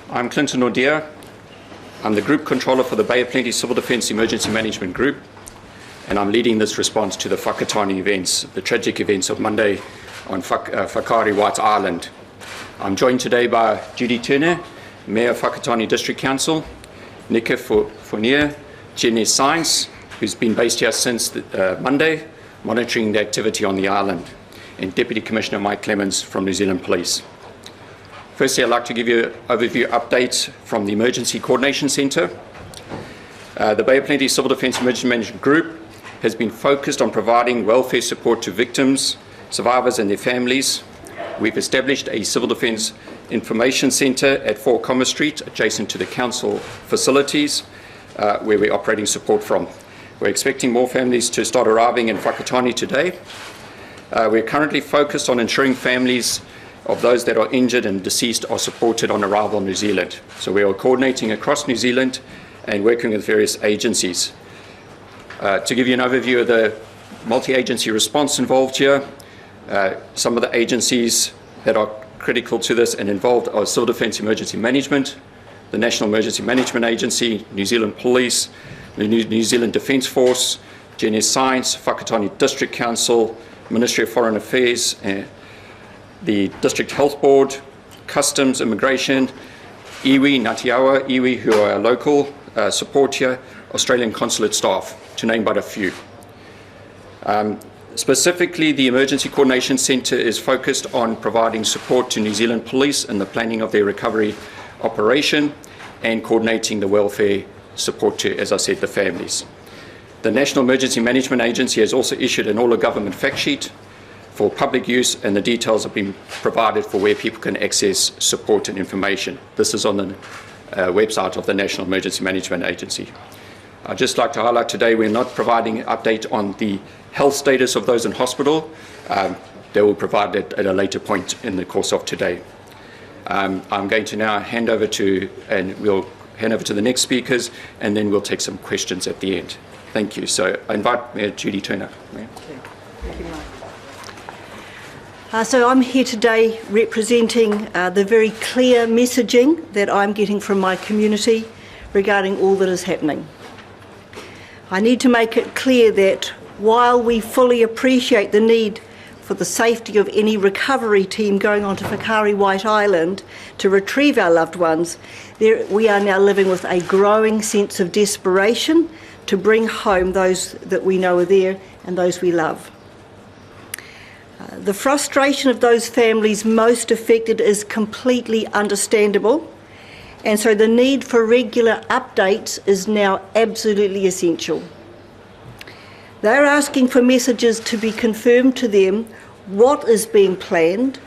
I'm Clinton O'Dear. I'm the Group Controller for the Bay of Plenty Civil Defence Emergency Management Group, and I'm leading this response to the Whakatane events, the tragic events of Monday on Whakatane White Island. I'm joined today by Judy Turner, Mayor of Whakatane District Council, Nika Fournier, Jenny Science, who's been based here since Monday, monitoring the activity on the island, and Deputy Commissioner Mike Clemens from New Zealand Police. Firstly, I'd like to give you an overview update from the Emergency Coordination Centre. The Bay of Plenty Civil Defence Emergency Management Group has been focused on providing welfare support to victims, survivors and their families. We've established a Civil Defence Information Centre at 4 Commerce Street, adjacent to the council facilities, where we're operating support from. We're expecting more families to start arriving in Whakatane today. We're currently focused on ensuring families of those that are injured and deceased are supported on arrival in New Zealand. So we are coordinating across New Zealand and working with various agencies. To give you an overview of the multi-agency response involved here, some of the agencies that are critical to this and involved are Civil Defence Emergency Management, the National Emergency Management Agency, New Zealand Police, the New Zealand Defence Force, GNS Science, Whakatane District Council, Ministry of Foreign Affairs, the District Health Board, Customs, Immigration, iwi, Ngāti Awa, iwi, who are our local support here, Australian consulate staff, to name but a few. Specifically, the Emergency Coordination Centre is focused on providing support to New Zealand Police in the planning of their recovery operation and coordinating the welfare support to, as I said, the families. The National Emergency Management Agency has also issued an all-of-government fact sheet for public use, and the details have been provided for where people can access support and information. This is on the website of the National Emergency Management Agency. I'd just like to highlight today we're not providing an update on the health status of those in hospital. They will provide it at a later point in the course of today. I'm going to now hand over to the next speakers, and then we'll take some questions at the end. Thank you. So I invite Mayor Judy Turner. Mayor. Thank you, Mike. So I'm here today representing the very clear messaging that I'm getting from my community regarding all that is happening. I need to make it clear that while we fully appreciate the need for the safety of any recovery team going onto Whakatane White Island to retrieve our loved ones, we are now living with a growing sense of desperation to bring home those that we know are there and those we love. The frustration of those families most affected is completely understandable, and so the need for regular updates is now absolutely essential. They're asking for messages to be confirmed to them what is being planned,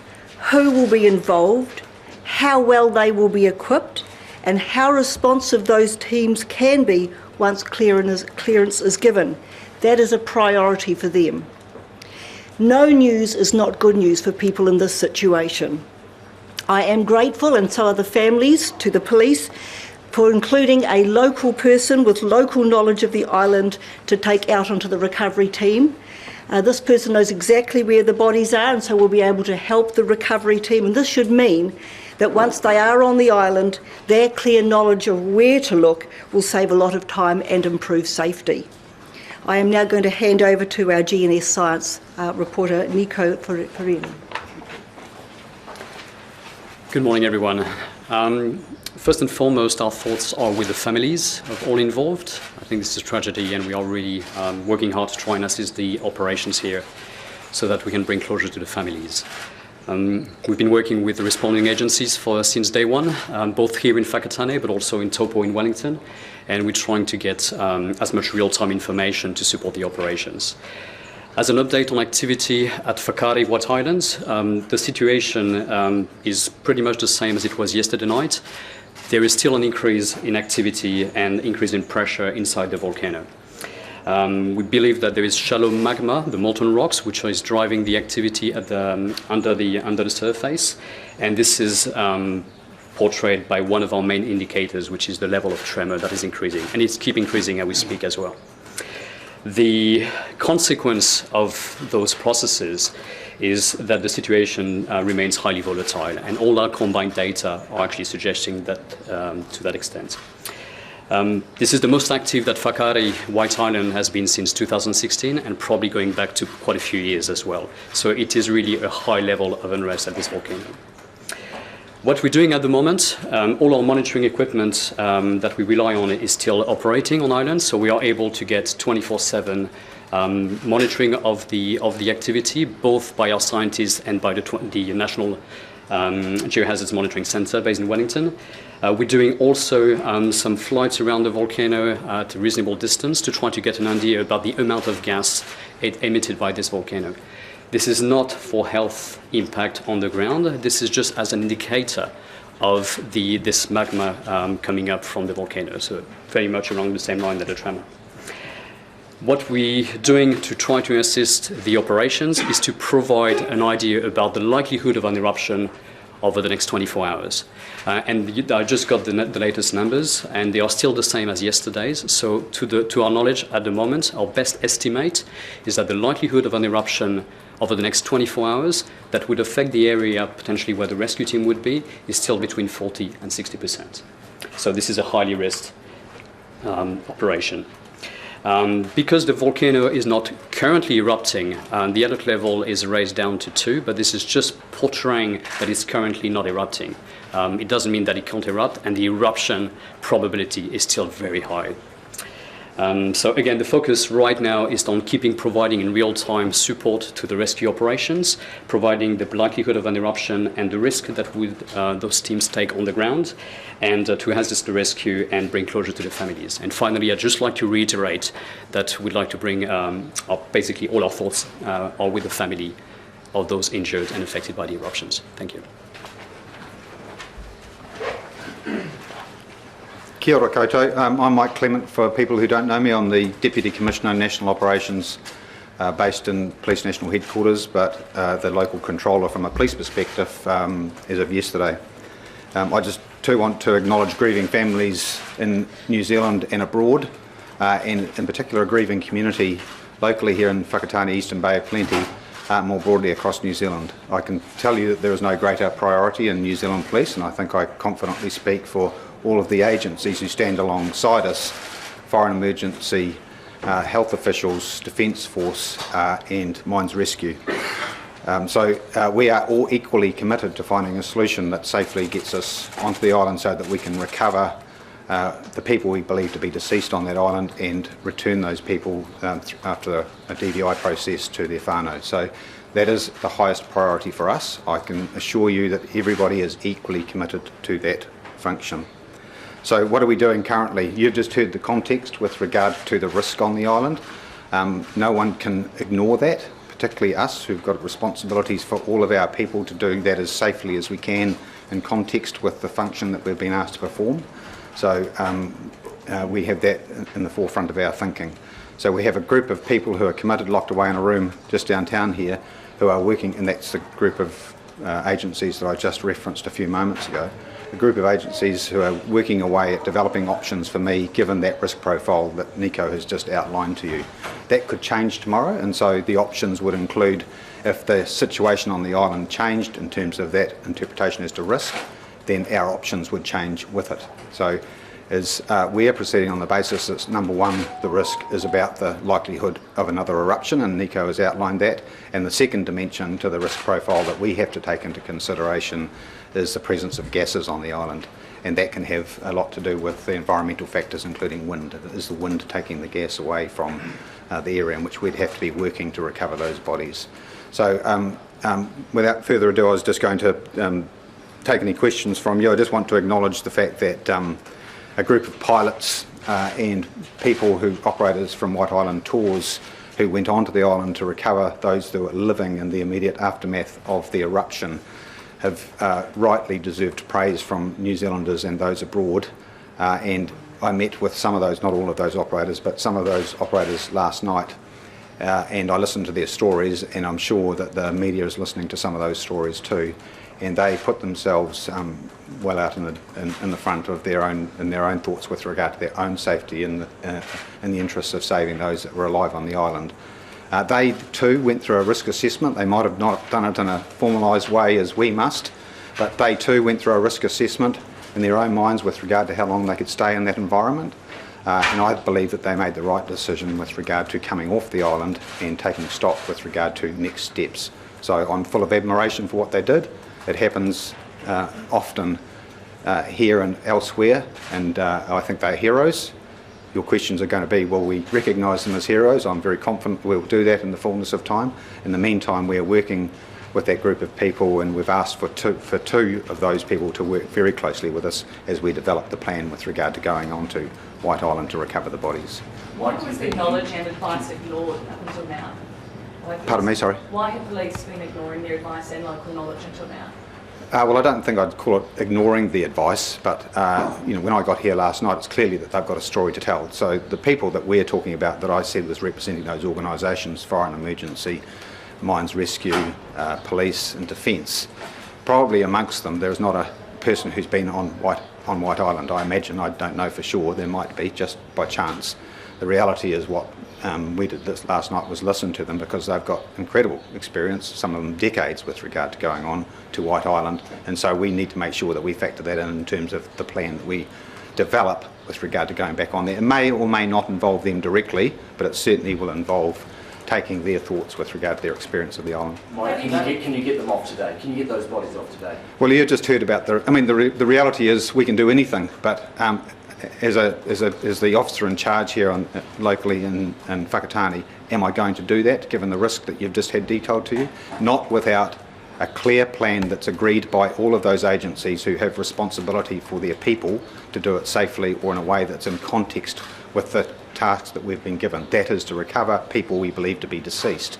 who will be involved, how well they will be equipped, and how responsive those teams can be once clearance is given. That is a priority for them. No news is not good news for people in this situation. I am grateful, and so are the families, to the police for including a local person with local knowledge of the island to take out onto the recovery team. This person knows exactly where the bodies are, and so will be able to help the recovery team. And this should mean that once they are on the island, their clear knowledge of where to look will save a lot of time and improve safety. I am now going to hand over to our GNS Science reporter, Nika Fournier. Good morning, everyone. First and foremost, our thoughts are with the families of all involved. I think this is a tragedy, and we are really working hard to try and assist the operations here so that we can bring closure to the families. We've been working with the responding agencies since day one, both here in Whakatane, but also in Taupo in Wellington, and we're trying to get as much real-time information to support the operations. As an update on activity at Whakatane White Islands, the situation is pretty much the same as it was yesterday night. There is still an increase in activity and increase in pressure inside the volcano. We believe that there is shallow magma, the molten rocks, which is driving the activity at under the surface, and this is portrayed by one of our main indicators, which is the level of tremor that is increasing, and it's keep increasing as we speak as well. The consequence of those processes is that the situation remains highly volatile, and all our combined data are actually suggesting that to that extent. This is the most active that Whakatane White Island has been since 2016, and probably going back to quite a few years as well. So it is really a high level of unrest at this volcano. What we're doing at the moment, all our monitoring equipment that we rely on is still operating on island, so we are able to get 24/7 monitoring of the activity, both by our scientists and by the National Geohazards Monitoring Center based in Wellington. We're doing also some flights around the volcano at a reasonable distance to try to get an idea about the amount of gas emitted by this volcano. This is not for health impact on the ground. This is just as an indicator of this magma coming up from the volcano, so very much along the same line that a tremor. What we're doing to try to assist the operations is to provide an idea about the likelihood of an eruption over the next 24 hours. And I just got the latest numbers, and they are still the same as yesterday's. So to our knowledge at the moment, our best estimate is that the likelihood of an eruption over the next 24 hours that would affect the area potentially where the rescue team would be is still between 40 and 60%. So this is a highly risked operation. Because the volcano is not currently erupting, the alert level is raised down to 2, but this is just portraying that it's currently not erupting. It doesn't mean that it can't erupt, and the eruption probability is still very high. So again, the focus right now is on providing in real-time support to the rescue operations, providing the likelihood of an eruption and the risk that would those teams take on the ground, and to assist the rescue and bring closure to the families. And finally, I'd just like to reiterate that we'd like to bring basically all our thoughts are with the family of those injured and affected by the eruptions. Thank you. Kia ora koutou. I'm Mike Clement. For people who don't know me, I'm the Deputy Commissioner National Operations based in Police National Headquarters, but the local controller from a police perspective as of yesterday. I just too want to acknowledge grieving families in New Zealand and abroad, and in particular a grieving community locally here in Whakatane Eastern Bay of Plenty, more broadly across New Zealand. I can tell you that there is no greater priority in New Zealand Police, and I think I confidently speak for all of the agencies who stand alongside us, foreign emergency, health officials, Defence Force and Mines Rescue. So we are all equally committed to finding a solution that safely gets us onto the island so that we can recover the people we believe to be deceased on that island and return those people after a DVI process to their whānau. So that is the highest priority for us. I can assure you that everybody is equally committed to that function. So what are we doing currently? You've just heard the context with regard to the risk on the island. No one can ignore that, particularly us who've got responsibilities for all of our people to do that as safely as we can in context with the function that we've been asked to perform. So we have that in the forefront of our thinking. So we have a group of people who are committed, locked away in a room just downtown here, who are working, and that's the group of agencies that I just referenced a few moments ago. A group of agencies who are working away at developing options for me, given that risk profile that Nico has just outlined to you. That could change tomorrow, and so the options would include, if the situation on the island changed in terms of that interpretation as to risk, then our options would change with it. So as we are proceeding on the basis that, number one, the risk is about the likelihood of another eruption, and Nico has outlined that, and the second dimension to the risk profile that we have to take into consideration is the presence of gases on the island, and that can have a lot to do with the environmental factors, including wind. Is the wind taking the gas away from the area in which we'd have to be working to recover those bodies? So without further ado, I was just going to take any questions from you. I just want to acknowledge the fact that a group of pilots and people operators from White Island Tours who went onto the island to recover those that were living in the immediate aftermath of the eruption have rightly deserved praise from New Zealanders and those abroad. And I met with some of those, not all of those operators, but some of those operators last night, and I listened to their stories, and I'm sure that the media is listening to some of those stories too. and they put themselves well out in the front of their own thoughts with regard to their own safety in the interests of saving those that were alive on the island. They too went through a risk assessment. They might have not done it in a formalised way as we must, but they too went through a risk assessment in their own minds with regard to how long they could stay in that environment. And I believe that they made the right decision with regard to coming off the island and taking stock with regard to next steps. So I'm full of admiration for what they did. It happens often here and elsewhere, and I think they're heroes. Your questions are going to be, will we recognise them as heroes? I'm very confident we'll do that in the fullness of time. In the meantime, we're working with that group of people, and we've asked for two of those people to work very closely with us as we develop the plan with regard to going on to White Island to recover the bodies. Why was the knowledge and advice ignored up until now? Pardon me, sorry? Why have police been ignoring their advice and local knowledge until now? Well, I don't think I'd call it ignoring the advice, but when I got here last night, it's clearly that they've got a story to tell. So the people that we're talking about that I said was representing those organisations, Fire and Emergency, Mines Rescue, Police and Defence, probably amongst them there is not a person who's been on White Island. I imagine, I don't know for sure, there might be, just by chance. The reality is what we did this last night was listen to them, because they've got incredible experience, some of them decades, with regard to going on to White Island, and so we need to make sure that we factor that in terms of the plan that we develop with regard to going back on there. It may or may not involve them directly, but it certainly will involve taking their thoughts with regard to their experience of the island. Mike, can you get them off today? Can you get those bodies off today? Well, you just heard about the reality is we can do anything, but as the officer in charge here locally in Whakatane, am I going to do that given the risk that you've just had detailed to you? Not without a clear plan that's agreed by all of those agencies who have responsibility for their people to do it safely or in a way that's in context with the tasks that we've been given. That is to recover people we believe to be deceased.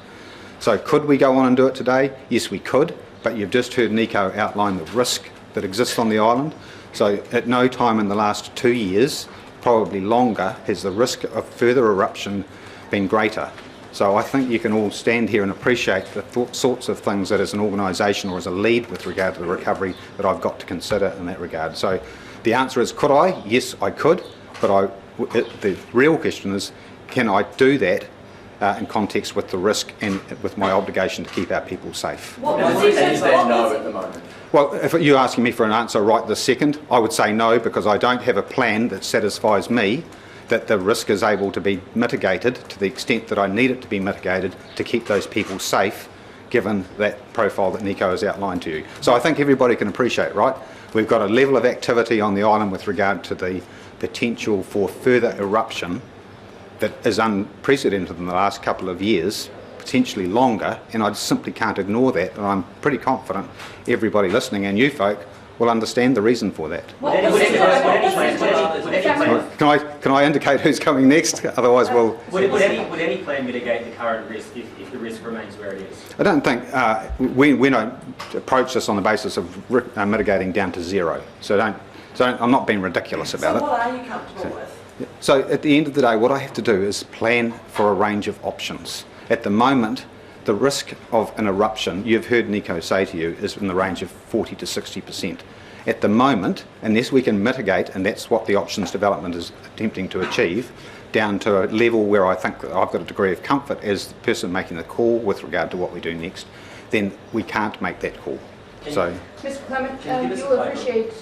So could we go on and do it today? Yes, we could, but you've just heard Nico outline the risk that exists on the island. So at no time in the last 2 years, probably longer, has the risk of further eruption been greater. So I think you can all stand here and appreciate the sorts of things that as an organisation or as a lead with regard to the recovery that I've got to consider in that regard. So the answer is, could I? Yes, I could, but the real question is, can I do that in context with the risk and with my obligation to keep our people safe? Is there no at the moment? Well, if you're asking me for an answer right this second, I would say no, because I don't have a plan that satisfies me that the risk is able to be mitigated to the extent that I need it to be mitigated to keep those people safe, given that profile that Nico has outlined to you. So I think everybody can appreciate, right? We've got a level of activity on the island with regard to the potential for further eruption that is unprecedented in the last couple of years, potentially longer, and I simply can't ignore that, and I'm pretty confident everybody listening and you folk will understand the reason for that. Can I indicate who's coming next? Otherwise we'll... Would any plan mitigate the current risk if the risk remains where it is? I don't think, we don't approach this on the basis of mitigating down to zero, so I'm not being ridiculous about it. So what are you comfortable with? So at the end of the day, what I have to do is plan for a range of options. At the moment, the risk of an eruption, you've heard Nico say to you, is in the range of 40 to 60%. At the moment, unless we can mitigate, and that's what the options development is attempting to achieve, down to a level where I think that I've got a degree of comfort as the person making the call with regard to what we do next, then we can't make that call. So, Mr. Clement, you'll appreciate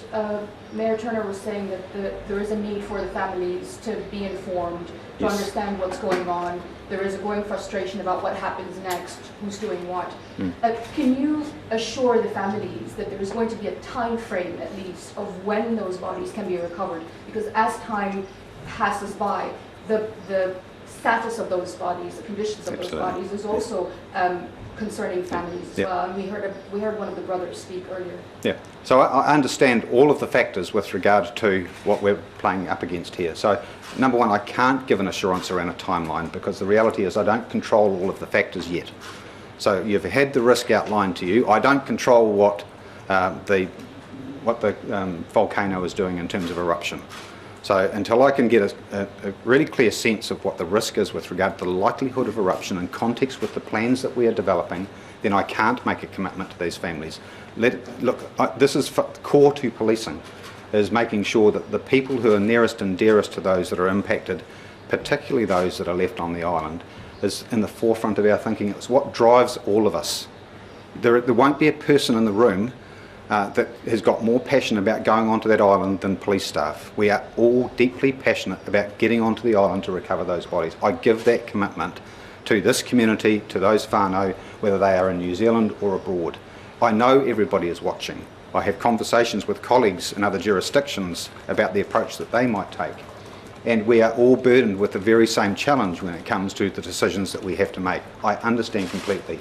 Mayor Turner was saying that there is a need for the families to be informed, to understand what's going on. There is a growing frustration about what happens next, who's doing what. Can you assure the families that there is going to be a time frame, at least, of when those bodies can be recovered? Because as time passes by, the status of those bodies, the conditions of those bodies is also concerning families as well. And we heard one of the brothers speak earlier. Yeah, so I understand all of the factors with regard to what we're playing up against here. So number one, I can't give an assurance around a timeline because the reality is I don't control all of the factors yet. So you've had the risk outlined to you. I don't control what the volcano is doing in terms of eruption. So until I can get a really clear sense of what the risk is with regard to the likelihood of eruption in context with the plans that we are developing then I can't make a commitment to these families. This is core to policing, is making sure that the people who are nearest and dearest to those that are impacted, particularly those that are left on the island, is in the forefront of our thinking. It's what drives all of us. There won't be a person in the room that has got more passion about going onto that island than police staff. We are all deeply passionate about getting onto the island to recover those bodies. I give that commitment to this community, to those whānau, whether they are in New Zealand or abroad. I know everybody is watching. I have conversations with colleagues in other jurisdictions about the approach that they might take. And we are all burdened with the very same challenge when it comes to the decisions that we have to make. I understand completely.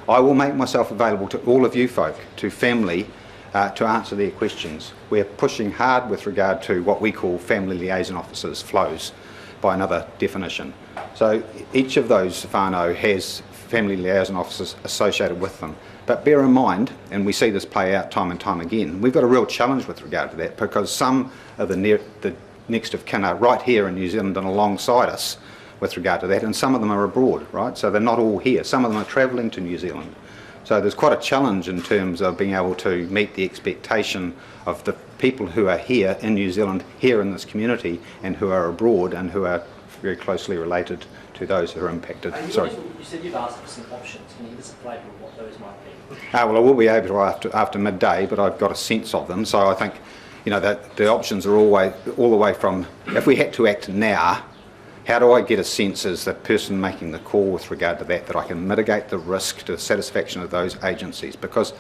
I will make myself available to all of you folk, to family, to answer their questions. We're pushing hard with regard to what we call family liaison officers, flows, by another definition. So each of those whānau has family liaison officers associated with them. But bear in mind, and we see this play out time and time again, we've got a real challenge with regard to that, because some of the next of kin are right here in New Zealand and alongside us with regard to that, and some of them are abroad, right? So they're not all here. Some of them are travelling to New Zealand. So there's quite a challenge in terms of being able to meet the expectation of the people who are here in New Zealand, here in this community, and who are abroad and who are very closely related to those who are impacted. Sorry. You said you've asked for some options. Can you give us a flavour of what those might be? Well, I will be able to after midday, but I've got a sense of them. So I think, that the options are all the way from, if we had to act now, how do I get a sense as the person making the call with regard to that I can mitigate the risk to the satisfaction of those agencies? Because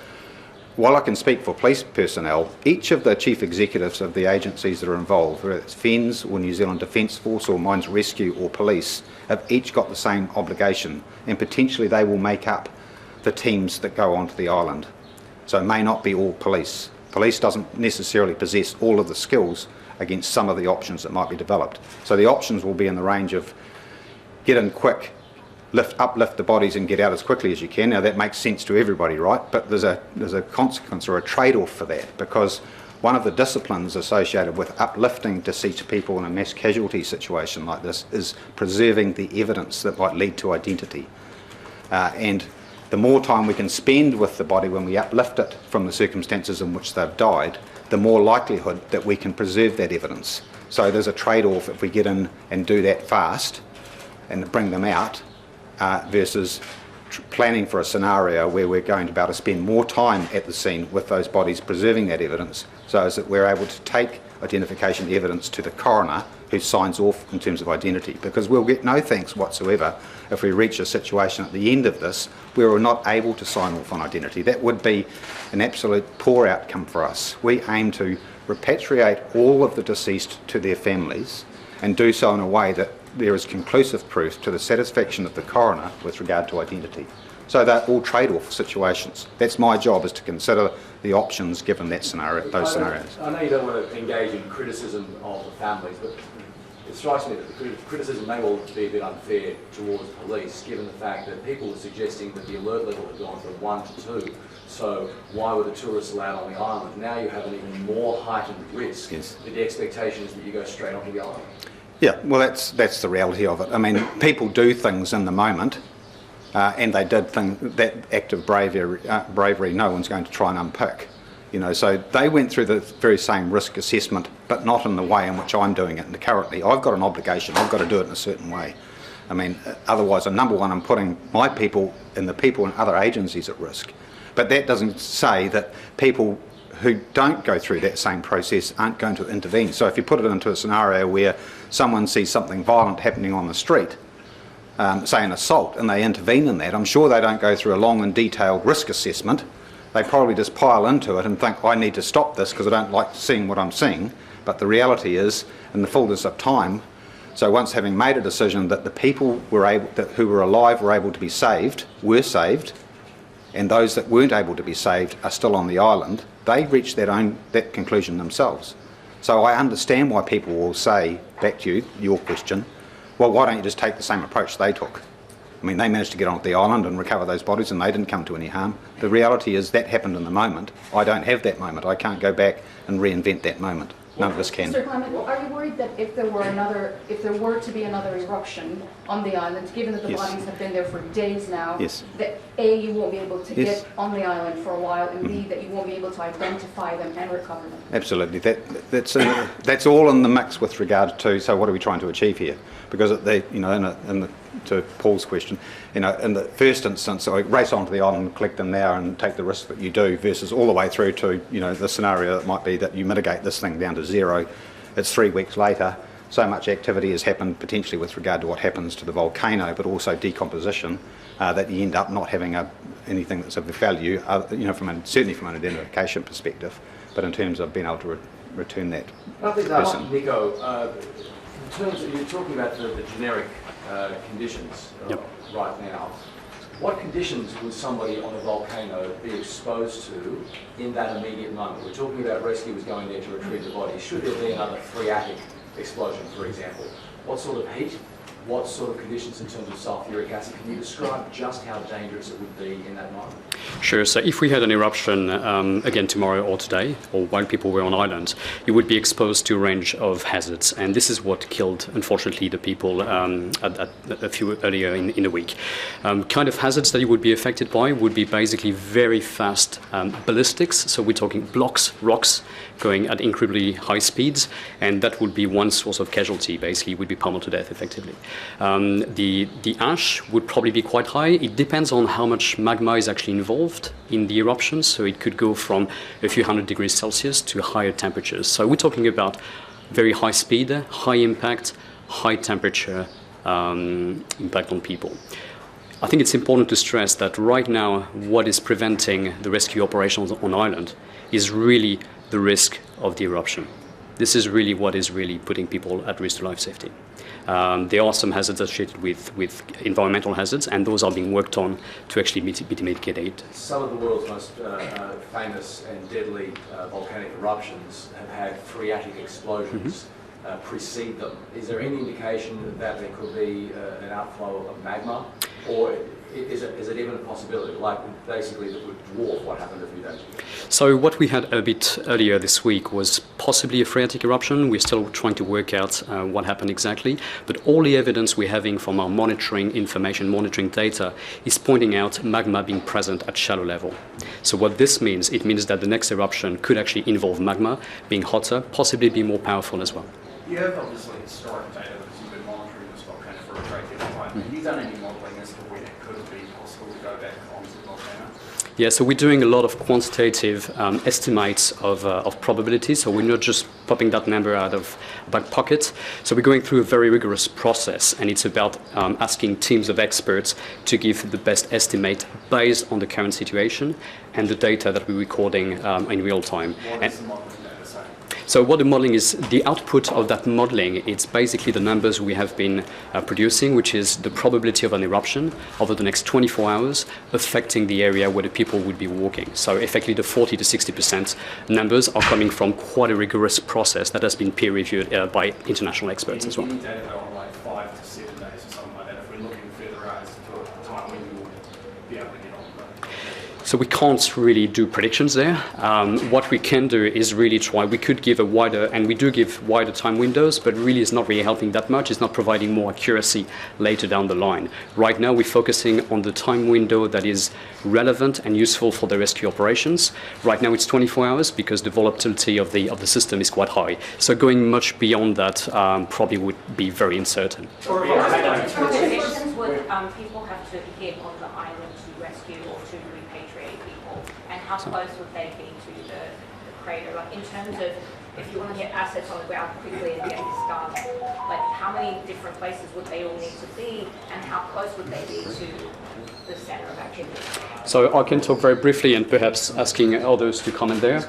while I can speak for police personnel, each of the chief executives of the agencies that are involved, whether it's FENS or New Zealand Defence Force or Mines Rescue or police, have each got the same obligation, and potentially they will make up the teams that go onto the island. So it may not be all police. Police doesn't necessarily possess all of the skills against some of the options that might be developed. So the options will be in the range of get in quick, uplift the bodies and get out as quickly as you can. Now that makes sense to everybody, right? But there's a consequence or a trade-off for that, because one of the disciplines associated with uplifting deceased people in a mass casualty situation like this is preserving the evidence that might lead to identity. And the more time we can spend with the body when we uplift it from the circumstances in which they've died, the more likelihood that we can preserve that evidence. So there's a trade-off if we get in and do that fast and bring them out versus planning for a scenario where we're going to be able to spend more time at the scene with those bodies preserving that evidence, so as that we're able to take identification evidence to the coroner who signs off in terms of identity, because we'll get no thanks whatsoever if we reach a situation at the end of this where we're not able to sign off on identity. That would be an absolute poor outcome for us. We aim to repatriate all of the deceased to their families and do so in a way that there is conclusive proof to the satisfaction of the coroner with regard to identity. So they're all trade-off situations. That's my job, is to consider the options given that scenario, those scenarios. I know you don't want to engage in criticism of the families, but it strikes me that the criticism may well be a bit unfair towards police, given the fact that people are suggesting that the alert level had gone from 1 to 2. So why were the tourists allowed on the island? Now you have an even more heightened risk. Yes. The expectation is that you go straight onto the island. Yeah, well, that's the reality of it. I mean, people do things in the moment, and they did that act of bravery no one's going to try and unpick. So they went through the very same risk assessment, but not in the way in which I'm doing it currently. I've got an obligation. I've got to do it in a certain way. I mean, otherwise, number one, I'm putting my people and the people in other agencies at risk. But that doesn't say that people who don't go through that same process aren't going to intervene. So if you put it into a scenario where someone sees something violent happening on the street, say an assault, and they intervene in that, I'm sure they don't go through a long and detailed risk assessment. They probably just pile into it and think, I need to stop this because I don't like seeing what I'm seeing. But the reality is, in the fullness of time, so once having made a decision that the people who were alive were able to be saved, were saved, and those that weren't able to be saved are still on the island, they reached that conclusion themselves. So I understand why people will say, back to you, your question, well, why don't you just take the same approach they took? I mean, they managed to get onto the island and recover those bodies and they didn't come to any harm. The reality is that happened in the moment. I don't have that moment. I can't go back and reinvent that moment. none of us can. Mr. Clement, are you worried that if there were to be another eruption on the island, given that the Yes. bodies have been there for days now, Yes. that A, you won't be able to Yes. get on the island for a while, and B, that you won't be able to identify them and recover them? Absolutely. That's all in the mix with regard to, so what are we trying to achieve here? Because to Paul's question, in the first instance, I race onto the island and collect them now and take the risk that you do, versus all the way through to, the scenario that might be that you mitigate this thing down to zero. It's 3 weeks later. So much activity has happened potentially with regard to what happens to the volcano, but also decomposition, that you end up not having anything that's of value, certainly from an identification perspective, but in terms of being able to return that I think person. Nico, in terms of, you're talking about the generic conditions right now. What conditions would somebody on a volcano be exposed to in that immediate moment? We're talking about rescuers going there to retrieve the body. Should there be another phreatic explosion, for example? What sort of heat? What sort of conditions in terms of sulfuric acid? Can you describe just how dangerous it would be in that moment? Sure. So if we had an eruption again tomorrow or today, or while people were on island, you would be exposed to a range of hazards, and this is what killed, unfortunately, the people a few earlier in the week. Kind of hazards that you would be affected by would be basically very fast ballistics. So we're talking blocks, rocks, going at incredibly high speeds, and that would be one source of casualty. Basically, would be pummeled to death effectively. The ash would probably be quite high. It depends on how much magma is actually involved in the eruption, so it could go from a few hundred degrees Celsius to higher temperatures. So we're talking about very high speed, high impact, high temperature impact on people. I think it's important to stress that right now what is preventing the rescue operations on island is really the risk of the eruption. This is really what is really putting people at risk to life safety. There are some hazards associated with environmental hazards, and those are being worked on to actually mitigate. Some of the world's most famous and deadly volcanic eruptions have had phreatic explosions precede them. Is there any indication that there could be an outflow of magma, or is it even a possibility, like basically that would dwarf what happened a few days ago? So what we had a bit earlier this week was possibly a phreatic eruption. We're still trying to work out what happened exactly, but all the evidence we're having from our monitoring data is pointing out magma being present at shallow level. So what this means, it means that the next eruption could actually involve magma being hotter, possibly be more powerful as well. You have obviously historic data because you've been monitoring this volcano for a great deal of time. Have you done any modelling as to when it could be possible to go back onto the volcano? Yeah, so we're doing a lot of quantitative estimates of probability. So we're not just popping that number out of back pocket. So we're going through a very rigorous process, and it's about asking teams of experts to give the best estimate based on the current situation and the data that we're recording in real time. What is the modelling data saying? So what the modelling is, the output of that modelling, it's basically the numbers we have been producing, which is the probability of an eruption over the next 24 hours affecting the area where the people would be walking. So effectively the 40 to 60% numbers are coming from quite a rigorous process that has been peer-reviewed by international experts as well. Any data on like 5 to 7 days or something like that, if we're looking further out as to a time when you will be able to get on the So we can't really do predictions there. What we can do is really try, we could give a wider, and we do give wider time windows, but really it's not really helping that much. It's not providing more accuracy later down the line. Right now we're focusing on the time window that is relevant and useful for the rescue operations. Right now it's 24 hours because the volatility of the system is quite high. So going much beyond that probably would be very uncertain. What conditions would people have to get on the island to rescue or to repatriate people, and how close would they be to the crater? Like in terms of if you want to get assets on the ground quickly and get this done, like how many different places would they all need to be, and how close would they be to the centre of activity? So I can talk very briefly and perhaps asking others to comment there.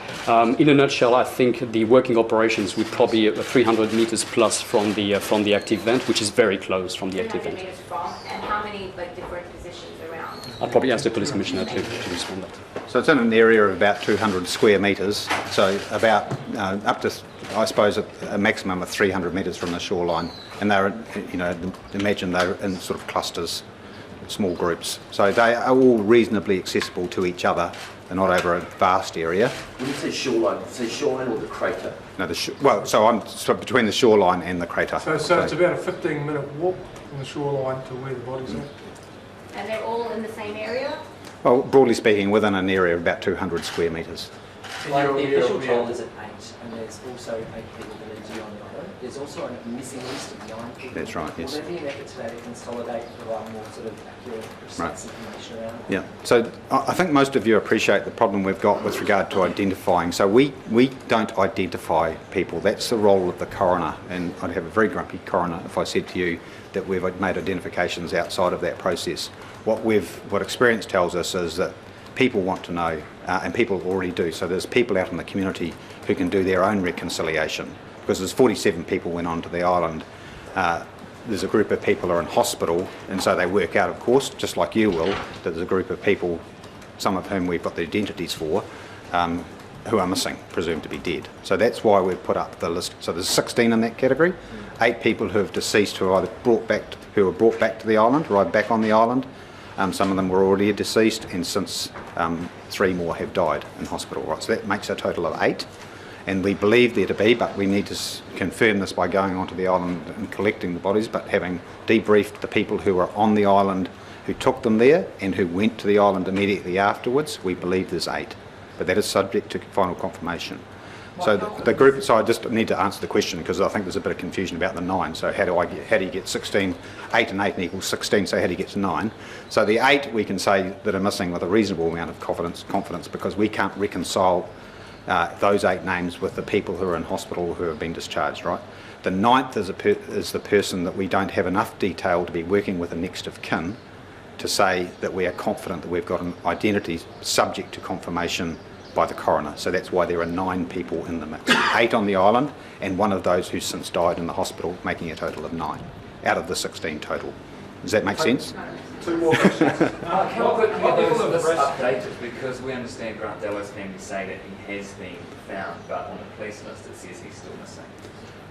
In a nutshell, I think the working operations would probably be 300 meters plus from the active vent, which is very close from the active vent. Meters from, and how many like different positions around? I'll probably ask the police commissioner to respond to that. So it's in an area of about 200 square metres, so about up to, I suppose, a maximum of 300 metres from the shoreline. And they're, imagine they're in sort of clusters, small groups. So they are all reasonably accessible to each other They're not over a vast area. When you say shoreline, did you say shoreline or the crater? No, so I'm between the shoreline and the crater. So it's about a 15-minute walk from the shoreline to where the bodies are. And they're all in the same area? Well, broadly speaking, within an area of about 200 square metres. Like the official toll is at 8, and there's also 8 people believed on the island. There's also a missing list of 9 people. That's right, yes. Will there be an effort today to consolidate and provide more sort of accurate, precise information around it? Yeah, so I think most of you appreciate the problem we've got with regard to identifying. So we don't identify people. That's the role of the coroner, and I'd have a very grumpy coroner if I said to you that we've made identifications outside of that process. What experience tells us is that people want to know, and people already do. So there's people out in the community who can do their own reconciliation, because there's 47 people went onto the island. There's a group of people who are in hospital, and so they work out, of course, just like you will, that there's a group of people, some of whom we've got the identities for, who are missing, presumed to be dead. So that's why we've put up the list. So there's 16 in that category, 8 people who have deceased who are either brought back to the island, arrived back on the island. Some of them were already deceased, and since 3 more have died in hospital. Right, so that makes a total of 8. And we believe there to be, but we need to confirm this by going onto the island and collecting the bodies, but having debriefed the people who were on the island who took them there and who went to the island immediately afterwards, we believe there's 8. But that is subject to final confirmation. So the group, so I just need to answer the question, because I think there's a bit of confusion about the 9. So how do you get 16? 8 and 8 equals 16, so how do you get to 9? So the 8 we can say that are missing with a reasonable amount of confidence, because we can't reconcile those 8 names with the people who are in hospital who have been discharged, right? The 9th is the person that we don't have enough detail to be working with a next of kin to say that we are confident that we've got an identity subject to confirmation by the coroner. So that's why there are 9 people in the mix. 8 on the island, and 1 of those who's since died in the hospital, making a total of 9 out of the 16 total. Does that make sense? 2 more questions. Can I this updated, because we understand Grant Dallas can be saying that he has been found, but on the police list it says he's still missing.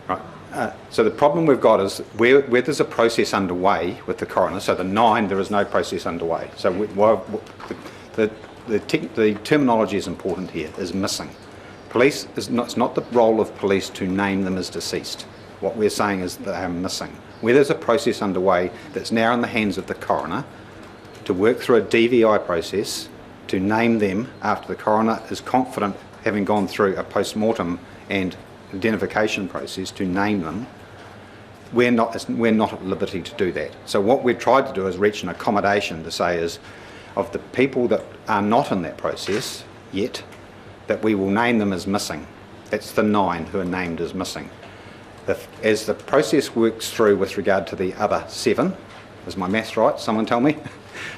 Right. So the problem we've got is where there's a process underway with the coroner. So the 9, there is no process underway. So the terminology is important here. Is missing. Police it's not the role of police to name them as deceased. What we're saying is they are missing. Where there's a process underway that's now in the hands of the coroner to work through a DVI process to name them after the coroner is confident, having gone through a post-mortem and identification process, to name them. We're not at liberty to do that. So what we've tried to do is reach an accommodation to say is, of the people that are not in that process yet, that we will name them as missing. That's the 9 who are named as missing. As the process works through with regard to the other 7, is my maths right? Someone tell me.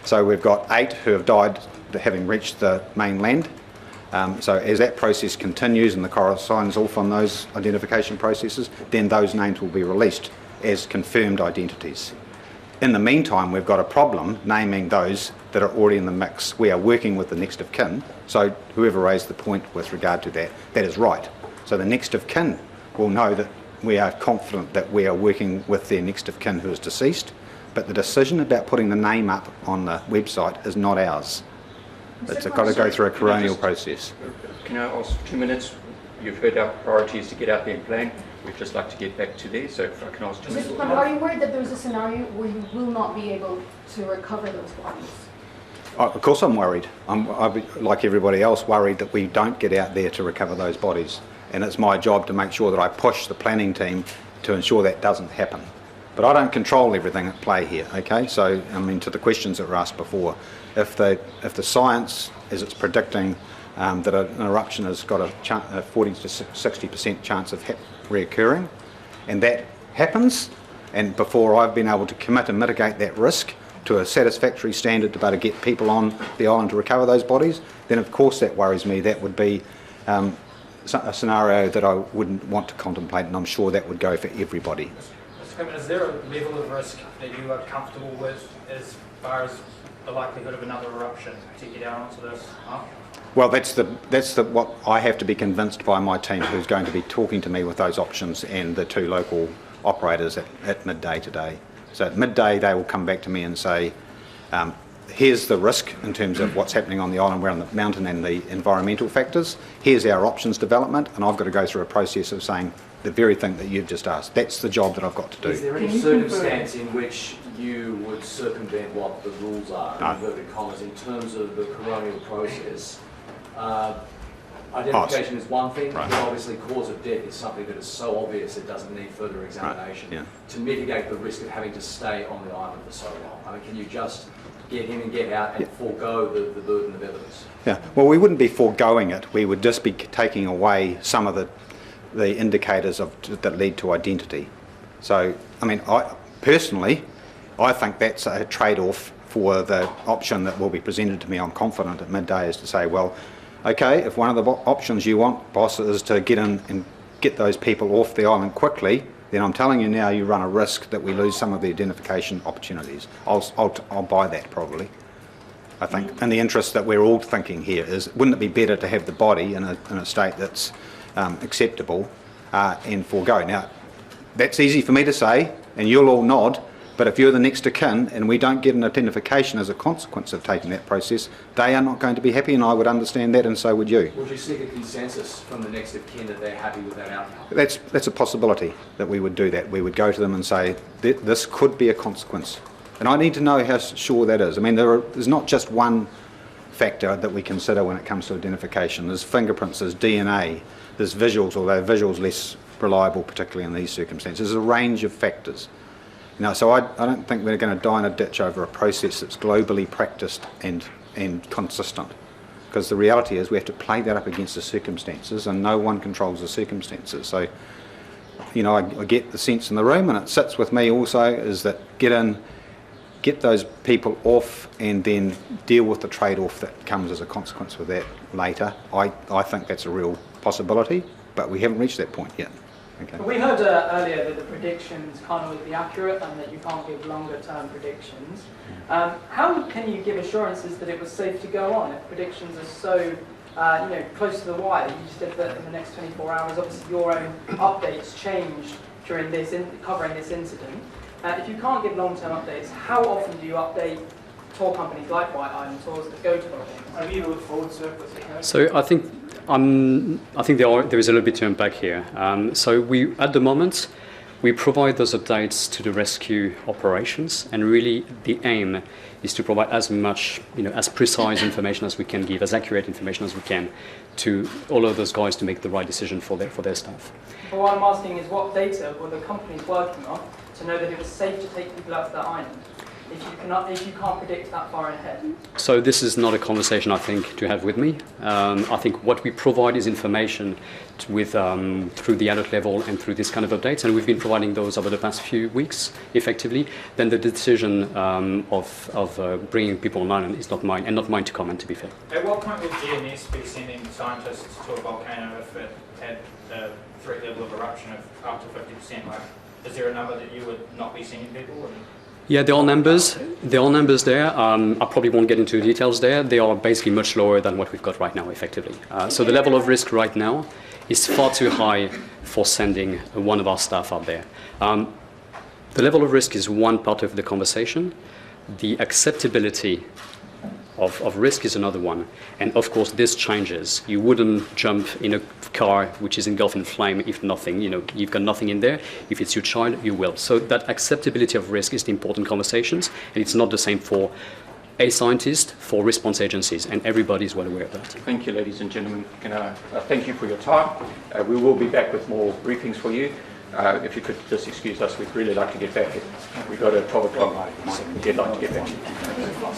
So we've got 8 who have died having reached the mainland. So as that process continues and the coroner signs off on those identification processes, then those names will be released as confirmed identities. In the meantime, we've got a problem naming those that are already in the mix. We are working with the next of kin. So whoever raised the point with regard to that, that is right. So the next of kin will know that we are confident that we are working with their next of kin who is deceased, but the decision about putting the name up on the website is not ours. It's got to go through a coronial process. Can I ask for 2 minutes? You've heard our priorities to get out there and plan. We'd just like to get back to there, so if I can ask 2 minutes. Are you worried that there's a scenario where you will not be able to recover those bodies? Of course I'm worried. I'd be, like everybody else, worried that we don't get out there to recover those bodies. And it's my job to make sure that I push the planning team to ensure that doesn't happen. But I don't control everything at play here, okay? So, I mean, to the questions that were asked before, if the science, as it's predicting, that an eruption has got a 40 to 60% chance of reoccurring, and that happens, and before I've been able to commit and mitigate that risk to a satisfactory standard to be able to get people on the island to recover those bodies, then of course that worries me. That would be a scenario that I wouldn't want to contemplate, and I'm sure that would go for everybody. Mr. Clement, is there a level of risk that you are comfortable with as far as the likelihood of another eruption to get down onto this arc? Well, that's what I have to be convinced by my team, who's going to be talking to me with those options, and the 2 local operators at midday today. So at midday they will come back to me and say, here's the risk in terms of what's happening on the island, we're on the mountain, and the environmental factors. Here's our options development, and I've got to go through a process of saying the very thing that you've just asked. That's the job that I've got to do. Is there any circumstance in which you would circumvent what the rules are, in inverted commas, in terms of the coronial process? Identification is one thing, but obviously cause of death is something that is so obvious it doesn't need further examination to mitigate the risk of having to stay on the island for so long. I mean, can you just get in and get out and forego the burden of evidence? Yeah, well, we wouldn't be foregoing it. We would just be taking away some of the indicators that lead to identity. So, I mean, personally, I think that's a trade-off for the option that will be presented to me, I'm confident, at midday, is to say, well, okay, if one of the options you want, boss, is to get in and get those people off the island quickly, then I'm telling you now you run a risk that we lose some of the identification opportunities. I'll buy that probably. I think, in the interest that we're all thinking here is, wouldn't it be better to have the body in a state that's acceptable and forego? Now, that's easy for me to say, and you'll all nod, but if you're the next of kin and we don't get an identification as a consequence of taking that process, they are not going to be happy, and I would understand that, and so would you. Would you seek a consensus from the next of kin that they're happy with that outcome? That's a possibility that we would do that. We would go to them and say, this could be a consequence. And I need to know how sure that is. I mean, there's not just one factor that we consider when it comes to identification. There's fingerprints, there's DNA, there's visuals, although visuals less reliable, particularly in these circumstances. There's a range of factors. So I don't think we're going to die in a ditch over a process that's globally practiced and consistent. Because the reality is we have to play that up against the circumstances, and no one controls the circumstances. So, I get the sense in the room, and it sits with me also, is that get those people off and then deal with the trade-off that comes as a consequence of that later. I think that's a real possibility, but we haven't reached that point yet. Okay. We heard earlier that the predictions can't always be accurate and that you can't give longer term predictions. How can you give assurances that it was safe to go on if predictions are so close to the wire? You said that in the next 24 hours, obviously your own updates changed during this, covering this incident. If you can't give long term updates, how often do you update tour companies like White Island Tours that go to Volcano? Have you looked forward surface? So I think there is a little bit to unpack here. So at the moment, we provide those updates to the rescue operations, and really the aim is to provide as much, as precise information as we can give, as accurate information as we can, to all of those guys to make the right decision for their staff. But what I'm asking is, what data were the companies working on to know that it was safe to take people out to that island? If you can't predict that far ahead. So this is not a conversation, I think, to have with me. I think what we provide is information through the alert level and through this kind of updates, and we've been providing those over the past few weeks, effectively. Then the decision of bringing people on island is not mine, and not mine to comment, to be fair. At what point would GNS be sending scientists to a volcano if it had a threat level of eruption of up to 50%? Like, is there a number that you would not be sending people? Yeah, there are numbers. There are numbers there. I probably won't get into the details there. They are basically much lower than what we've got right now, effectively. So the level of risk right now is far too high for sending one of our staff out there. The level of risk is one part of the conversation. The acceptability of risk is another one. And of course, this changes. You wouldn't jump in a car which is engulfed in flame if nothing, you've got nothing in there. If it's your child, you will. So that acceptability of risk is the important conversations, and it's not the same for a scientist, for response agencies, and everybody is well aware of that. Thank you, ladies and gentlemen. Thank you for your time. We will be back with more briefings for you. If you could just excuse us, we'd really like to get back. We've got a 12 o'clock deadline to get back.